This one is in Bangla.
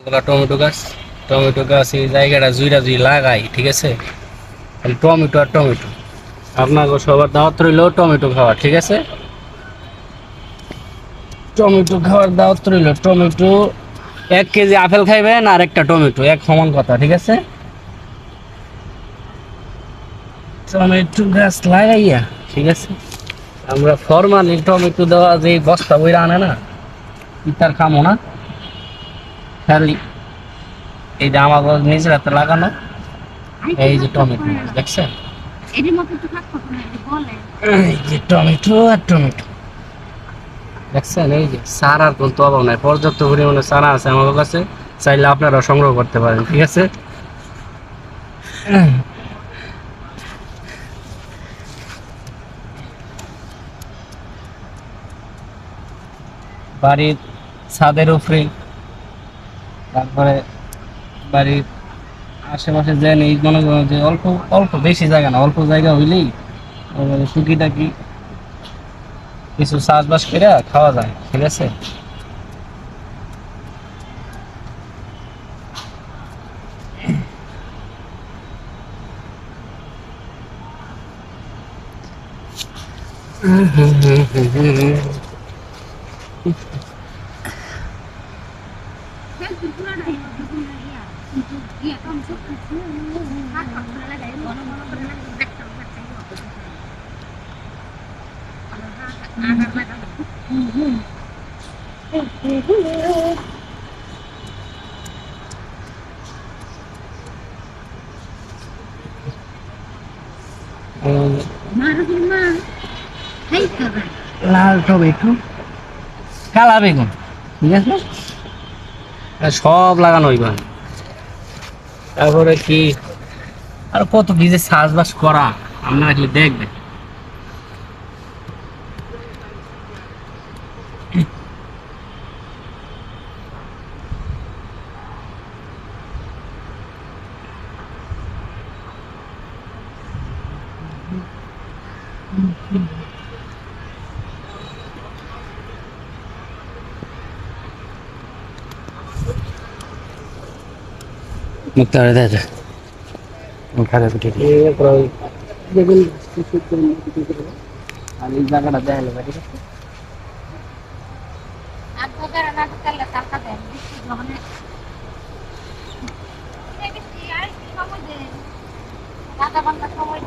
টমেটো গাছ। টমেটো গাছ এই জায়গাটা জুইরা জুই লাগাই, ঠিক আছে? টমেটো আর টমেটো, আপনাকে সবার দাওয়াত রইল টমেটো খাওয়া, ঠিক আছে? টমেটো খাওয়ার দাওয়াত রইল। টমেটো 1 কেজি আপেল খাইবেন আর একটা টমেটো, এক সমান কথা, ঠিক আছে? টমেটো গাছ লাগাইয়া, ঠিক আছে, আমরা ফরমালি টমেটো দেওয়া যে বস্তা বইরা আনে না, ইতার খামো না, খালি এই যে আমার নিজের হাতে লাগানো এই যে টমেটো, দেখছেন? এই যে টমেটো আর টমেটো, দেখছেন? এই যে সারার কোনো অভাব নাই, পর্যাপ্ত পরিমাণে সারা আছে আমার কাছে, চাইলে আপনারা সংগ্রহ করতে পারেন, ঠিক আছে? বাড়ির ছাদের উপরে, তারপরে বাড়ির আশেপাশে যে এই মনে করেন যে অল্প অল্প, বেশি জায়গা না, অল্প জায়গা হইলেই টুকিটাকি কিছু চাষবাস করে খাওয়া যায়, ঠিক আছে? লাল টমেটো, কালা বেগুন, ঠিক আছে, সব লাগানো হইবা। তারপরে কি আর কত কি যে চাষবাস করা, আপনারা খালি দেখবেন। মুক্তারে দেয় খারাপ দেখুন, আর এই জায়গাটা দেখালে, ঠিক আছে? আধা ঘন্টা সময়